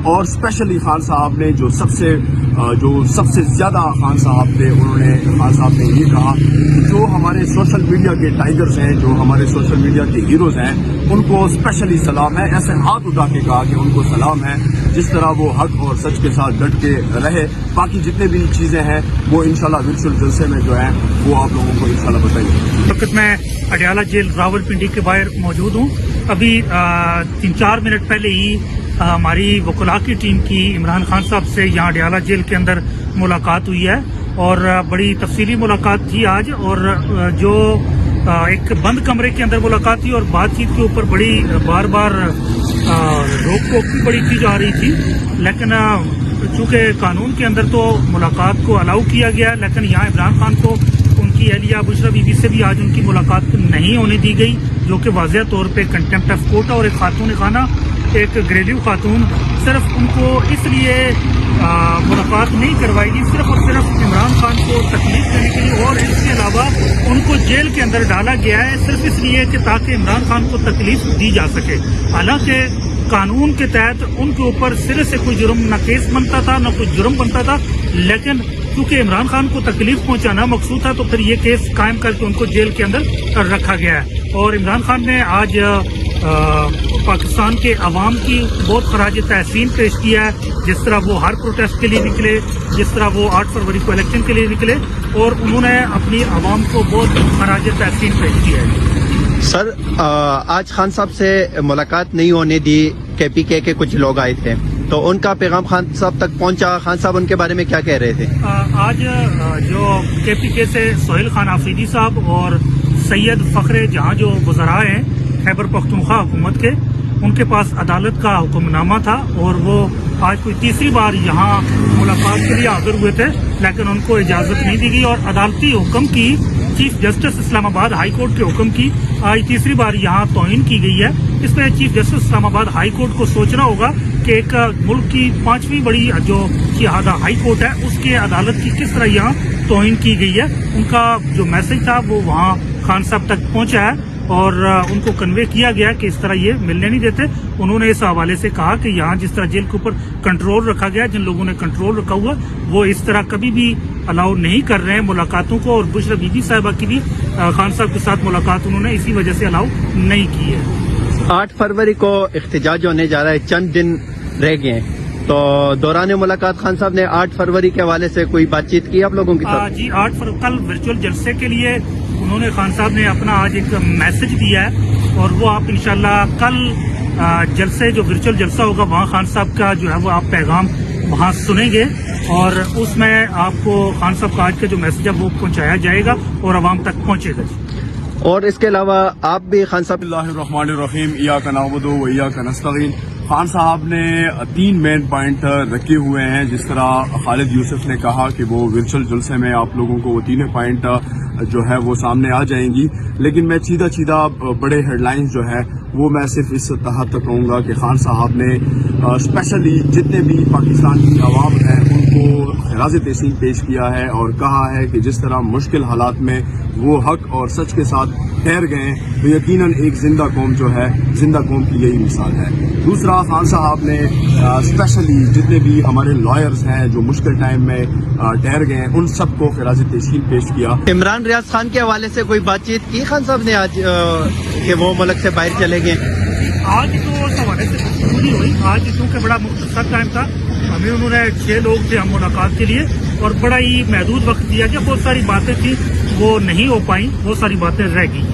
اور اسپیشلی خان صاحب نے جو سب سے زیادہ خان صاحب نے یہ کہا کہ جو ہمارے سوشل میڈیا کے ٹائیگرز ہیں، جو ہمارے سوشل میڈیا کے ہیروز ہیں، ان کو اسپیشلی سلام ہے. ایسے ہاتھ اٹھا کے کہا کہ ان کو سلام ہے، جس طرح وہ حق اور سچ کے ساتھ ڈٹ کے رہے. باقی جتنے بھی چیزیں ہیں وہ انشاءاللہ ورچوئل جلسے میں جو ہیں وہ آپ لوگوں کو انشاءاللہ بتائیں گے. وقت میں اڈیالہ جیل راولپنڈی کے باہر موجود ہوں. ابھی 3-4 منٹ پہلے ہی ہماری وکلاء کی ٹیم کی عمران خان صاحب سے یہاں اڈیالہ جیل کے اندر ملاقات ہوئی ہے اور بڑی تفصیلی ملاقات تھی آج. اور جو ایک بند کمرے کے اندر ملاقات تھی اور بات چیت کے اوپر بڑی بار روک ٹوک بھی بڑی کی جا رہی تھی، لیکن چونکہ قانون کے اندر تو ملاقات کو الاؤ کیا گیا، لیکن یہاں عمران خان کو ان کی اہلیہ بشرا بی بی سے بھی آج ان کی ملاقات نہیں ہونے دی گئی، جو کہ واضح طور پہ کنٹمپٹ آف کورٹ ہے. اور ایک خاتون خانہ، ایک گھریلو خاتون، صرف ان کو اس لیے ملاقات نہیں کروائی گئی صرف اور صرف عمران خان کو تکلیف دینے کے لیے، اور اس کے علاوہ ان کو جیل کے اندر ڈالا گیا ہے صرف اس لیے کہ تاکہ عمران خان کو تکلیف دی جا سکے. حالانکہ قانون کے تحت ان کے اوپر سرے سے کوئی جرم نہ کیس بنتا تھا نہ کوئی جرم بنتا تھا، لیکن کیونکہ عمران خان کو تکلیف پہنچانا مقصود تھا تو پھر یہ کیس قائم کر کے ان کو جیل کے اندر رکھا گیا ہے. اور عمران خان نے آج پاکستان کے عوام کی بہت خراج تحسین پیش کیا ہے، جس طرح وہ ہر پروٹیسٹ کے لیے نکلے، جس طرح وہ 8 فروری کو الیکشن کے لیے نکلے، اور انہوں نے اپنی عوام کو بہت خراج تحسین پیش کیا ہے. سر، آج خان صاحب سے ملاقات نہیں ہونے دی، کے کے کچھ لوگ آئے تھے، تو ان کا پیغام خان صاحب تک پہنچا؟ خان صاحب ان کے بارے میں کیا کہہ رہے تھے؟ آج جو کے سے سہیل خان آفریدی صاحب اور سید فخر جہاں جو وزراء ہیں خیبر پختونخوا حکومت کے، ان کے پاس عدالت کا حکم نامہ تھا اور وہ آج کوئی تیسری بار یہاں ملاقات کے لیے حاضر ہوئے تھے، لیکن ان کو اجازت نہیں دی گئی اور عدالتی حکم کی، چیف جسٹس اسلام آباد ہائی کورٹ کے حکم کی آج تیسری بار یہاں توہین کی گئی ہے. اس میں چیف جسٹس اسلام آباد ہائی کورٹ کو سوچنا ہوگا کہ ایک ملک کی 5ویں بڑی جو ہائی کورٹ ہے اس کے عدالت کی کس طرح یہاں توہین کی گئی ہے. ان کا جو میسج تھا وہ وہاں خان صاحب تک پہنچا ہے اور ان کو کنوے کیا گیا کہ اس طرح یہ ملنے نہیں دیتے. انہوں نے اس حوالے سے کہا کہ یہاں جس طرح جیل کے اوپر کنٹرول رکھا گیا، جن لوگوں نے کنٹرول رکھا ہوا وہ اس طرح کبھی بھی الاؤ نہیں کر رہے ہیں ملاقاتوں کو، اور بشرا بی بی صاحبہ کی بھی خان صاحب کے ساتھ ملاقات انہوں نے اسی وجہ سے الاؤ نہیں کی ہے. 8 فروری کو احتجاج ہونے جا رہا ہے، چند دن رہ گئے ہیں، تو دوران ملاقات خان صاحب نے 8 فروری کے حوالے سے کوئی بات چیت کی آپ لوگوں کی طرف؟ جی، 8 فروری کل ورچوئل جلسے کے لیے انہوں نے خان صاحب نے اپنا آج ایک میسج دیا ہے، اور وہ آپ انشاءاللہ کل جلسے جو ورچوئل جلسہ ہوگا وہاں خان صاحب کا جو ہے وہ آپ پیغام وہاں سنیں گے، اور اس میں آپ کو خان صاحب کا آج کا جو میسج ہے وہ پہنچایا جائے گا اور عوام تک پہنچے گا. اور اس کے علاوہ آپ بھی خان صاحب؟ بسم اللہ الرحمن الرحیم، ایاک نعبد و ایاک نستعین. خان صاحب نے 3 مین پوائنٹ رکھے ہوئے ہیں. جس طرح خالد یوسف نے کہا کہ وہ ورچوئل جلسے میں آپ لوگوں کو وہ 3 پوائنٹ جو ہے وہ سامنے آ جائیں گی، لیکن میں سیدھا بڑے ہیڈ لائنز جو ہے وہ میں صرف اس تحت تک کہوں گا کہ خان صاحب نے اسپیشلی جتنے بھی پاکستان کی عوام ہیں ان کو خراج تحسین پیش کیا ہے اور کہا ہے کہ جس طرح مشکل حالات میں وہ حق اور سچ کے ساتھ ٹھہر گئے تو یقیناً ایک زندہ قوم جو ہے، زندہ قوم کی یہی مثال ہے. دوسرا، خان صاحب نے اسپیشلی جتنے بھی ہمارے لائرز ہیں جو مشکل ٹائم میں ٹھہر گئے ہیں ان سب کو خراج تحسین پیش کیا. عمران ریاض خان کے حوالے سے کوئی بات چیت کی خان صاحب نے آج کہ وہ ملک سے باہر چلے گئے؟ آج تو اس حوالے سے نہیں ہوئی. آج کیونکہ بڑا مختصر ٹائم تھا، ہمیں انہوں نے 6 لوگ تھے ہم ملاقات کے لیے اور بڑا ہی محدود وقت دیا گیا. بہت ساری باتیں تھیں وہ نہیں ہو پائیں، بہت ساری باتیں رہ گئی.